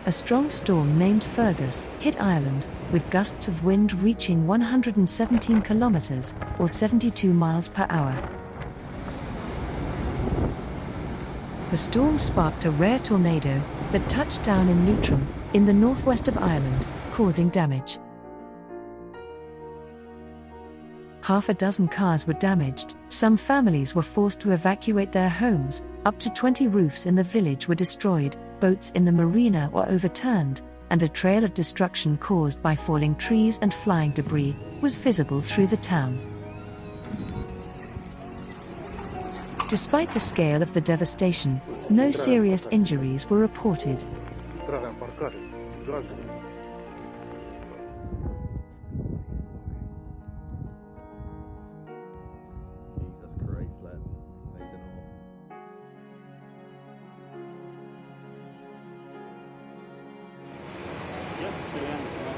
a strong storm named Fergus hit Ireland, with gusts of wind reaching 117 kilometers, or 72 miles per hour. The storm sparked a rare tornado that touched down in Leitrim, in the northwest of Ireland, causing damage. Half a dozen cars were damaged, some families were forced to evacuate their homes, up to 20 roofs in the village were destroyed, boats in the marina were overturned, and a trail of destruction caused by falling trees and flying debris was visible through the town. Despite the scale of the devastation, no serious injuries were reported.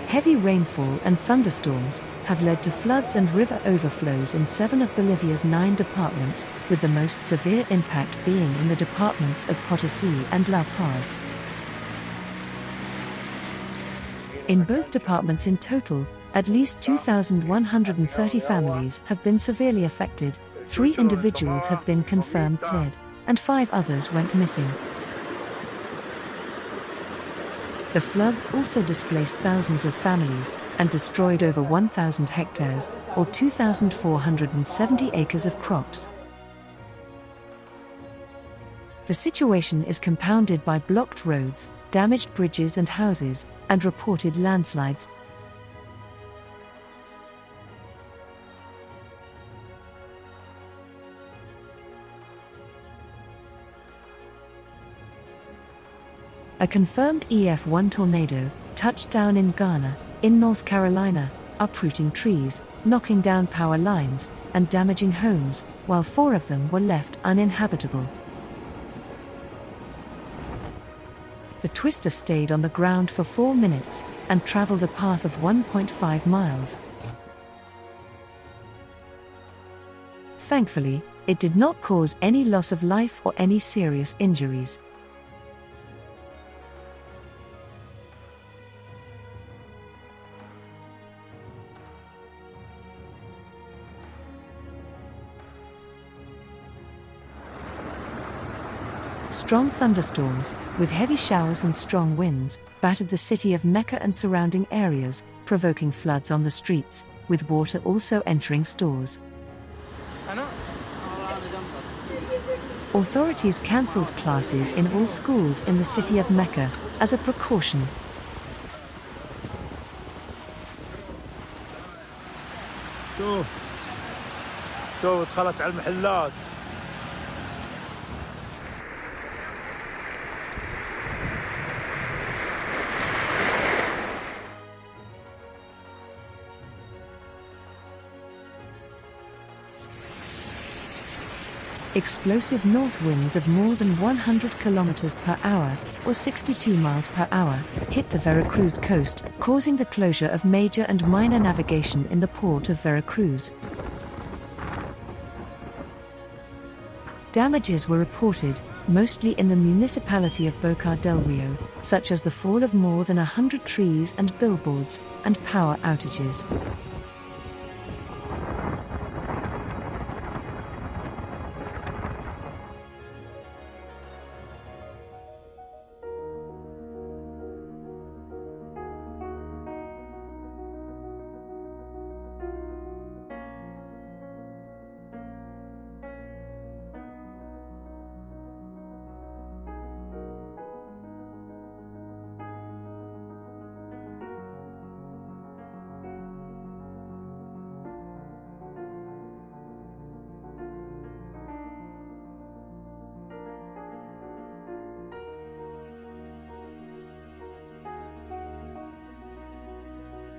Heavy rainfall and thunderstorms have led to floods and river overflows in 7 of Bolivia's 9 departments, with the most severe impact being in the departments of Potosí and La Paz. In both departments in total, at least 2,130 families have been severely affected, 3 individuals have been confirmed dead, and 5 others went missing. The floods also displaced thousands of families and destroyed over 1,000 hectares, or 2,470 acres of crops. The situation is compounded by blocked roads, damaged bridges and houses, and reported landslides. A confirmed EF1 tornado touched down in Ghana, in North Carolina, uprooting trees, knocking down power lines, and damaging homes, while 4 of them were left uninhabitable. The twister stayed on the ground for 4 minutes and traveled a path of 1.5 miles. Thankfully, it did not cause any loss of life or any serious injuries. Strong thunderstorms, with heavy showers and strong winds, battered the city of Mecca and surrounding areas, provoking floods on the streets, with water also entering stores. Authorities cancelled classes in all schools in the city of Mecca, as a precaution. دخلت على المحلات. Explosive north winds of more than 100 kilometers per hour, or 62 miles per hour, hit the Veracruz coast, causing the closure of major and minor navigation in the port of Veracruz. Damages were reported, mostly in the municipality of Boca del Rio, such as the fall of more than 100 trees and billboards, and power outages.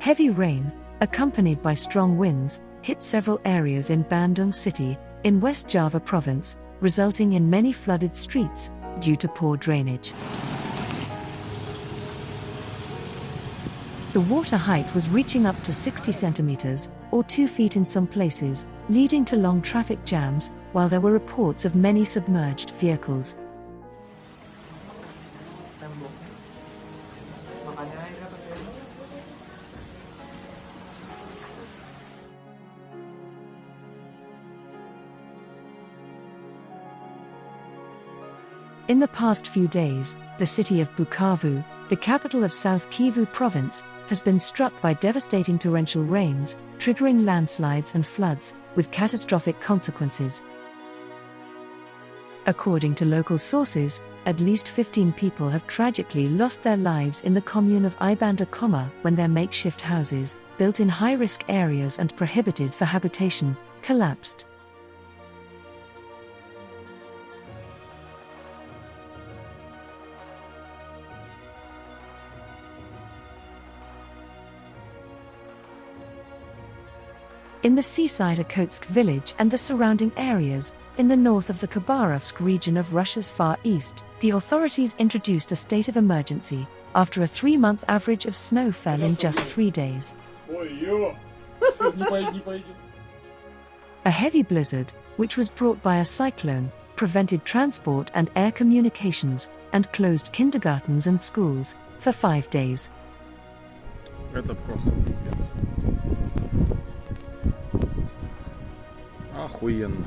Heavy rain, accompanied by strong winds, hit several areas in Bandung City, in West Java province, resulting in many flooded streets, due to poor drainage. The water height was reaching up to 60 centimeters, or 2 feet in some places, leading to long traffic jams, while there were reports of many submerged vehicles. In the past few days, the city of Bukavu, the capital of South Kivu province, has been struck by devastating torrential rains, triggering landslides and floods, with catastrophic consequences. According to local sources, at least 15 people have tragically lost their lives in the commune of Ibanda, when their makeshift houses, built in high-risk areas and prohibited for habitation, collapsed. In the seaside Okhotsk village and the surrounding areas, in the north of the Khabarovsk region of Russia's Far East, the authorities introduced a state of emergency after a 3-month average of snow fell in just 3 days. A heavy blizzard, which was brought by a cyclone, prevented transport and air communications, and closed kindergartens and schools for 5 days. Это просто пиздец. Охуенно.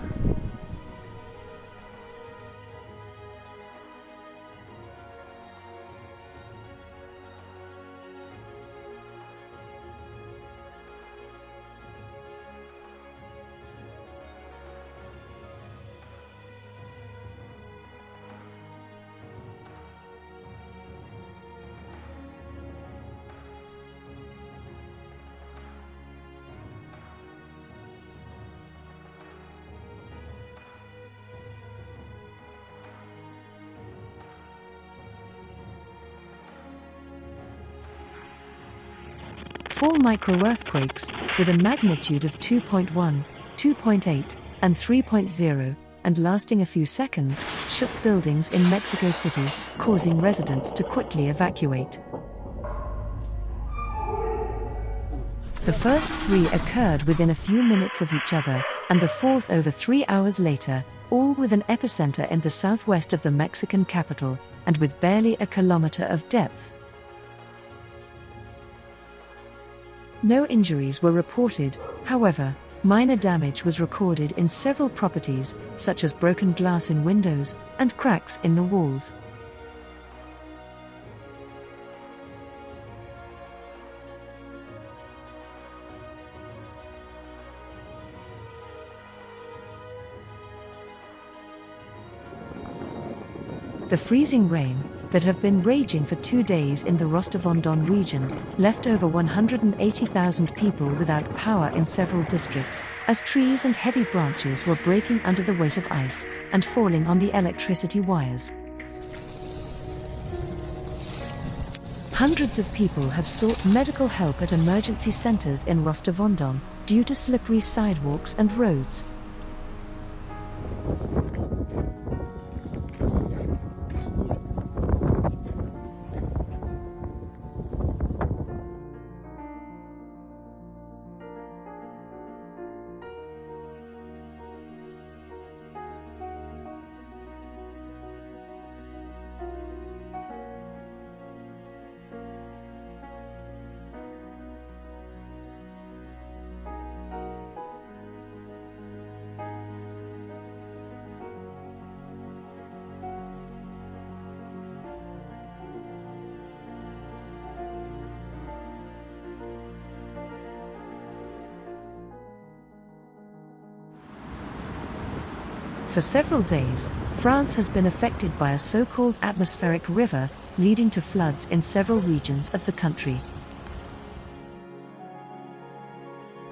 Four microearthquakes, with a magnitude of 2.1, 2.8, and 3.0, and lasting a few seconds, shook buildings in Mexico City, causing residents to quickly evacuate. The first 3 occurred within a few minutes of each other, and the fourth over 3 hours later, all with an epicenter in the southwest of the Mexican capital, and with barely a kilometer of depth. No injuries were reported, however. Minor damage was recorded in several properties, such as broken glass in windows and cracks in the walls. The freezing rain, that have been raging for 2 days in the Rostov-on-Don region, left over 180,000 people without power in several districts, as trees and heavy branches were breaking under the weight of ice and falling on the electricity wires. Hundreds of people have sought medical help at emergency centers in Rostov-on-Don due to slippery sidewalks and roads. For several days, France has been affected by a so-called atmospheric river, leading to floods in several regions of the country.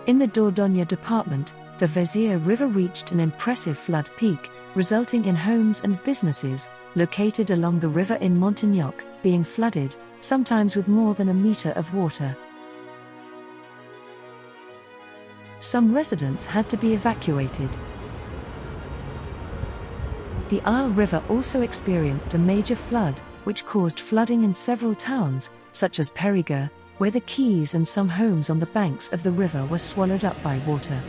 In the Dordogne department, the Vézère River reached an impressive flood peak, resulting in homes and businesses, located along the river in Montignac, being flooded, sometimes with more than a meter of water. Some residents had to be evacuated. The Isle River also experienced a major flood, which caused flooding in several towns, such as Périgueux, where the quays and some homes on the banks of the river were swallowed up by water.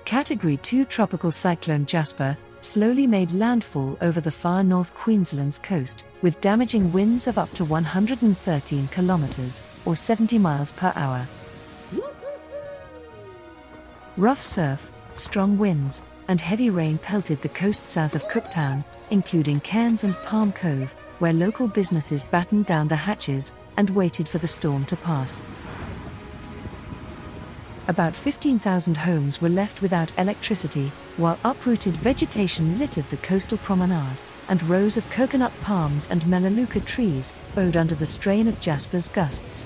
Category 2 tropical cyclone Jasper slowly made landfall over the far north Queensland's coast, with damaging winds of up to 113 kilometers, or 70 miles per hour. Rough surf, strong winds, and heavy rain pelted the coast south of Cooktown, including Cairns and Palm Cove, where local businesses battened down the hatches and waited for the storm to pass. About 15,000 homes were left without electricity, while uprooted vegetation littered the coastal promenade, and rows of coconut palms and melaleuca trees bowed under the strain of Jasper's gusts.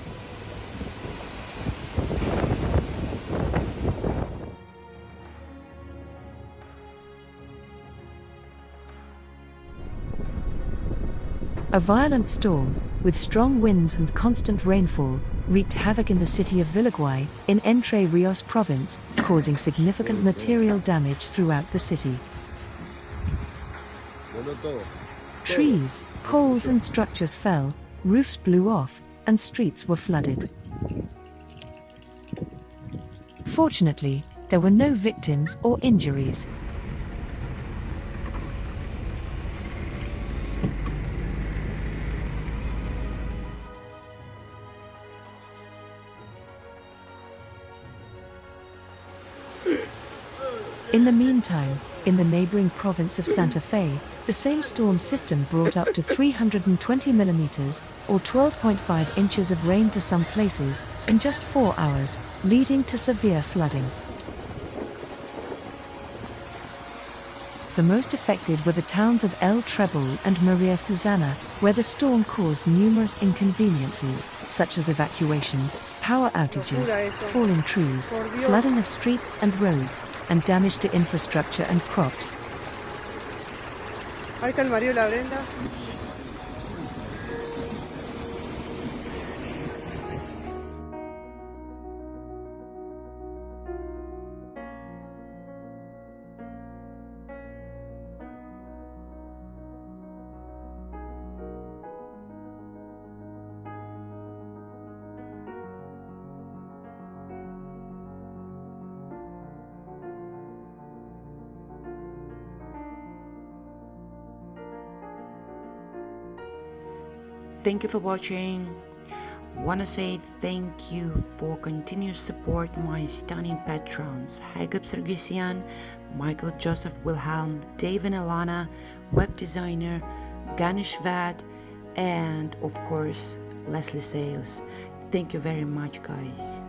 A violent storm, with strong winds and constant rainfall, wreaked havoc in the city of Villaguay, in Entre Rios province, causing significant material damage throughout the city. Trees, poles and structures fell, roofs blew off, and streets were flooded. Fortunately, there were no victims or injuries. In the meantime, in the neighboring province of Santa Fe, the same storm system brought up to 320 millimeters, or 12.5 inches of rain to some places, in just 4 hours, leading to severe flooding. The most affected were the towns of El Trebol and Maria Susana, where the storm caused numerous inconveniences, such as evacuations, power outages, falling trees, flooding of streets and roads, and damage to infrastructure and crops. Thank you for watching. Wanna say thank you for continuous support my stunning patrons Hagab Sergisian, Michael Joseph Wilhelm, Dave and Alana, web designer Ganesh Vad, and of course Leslie Sales. Thank you very much, guys.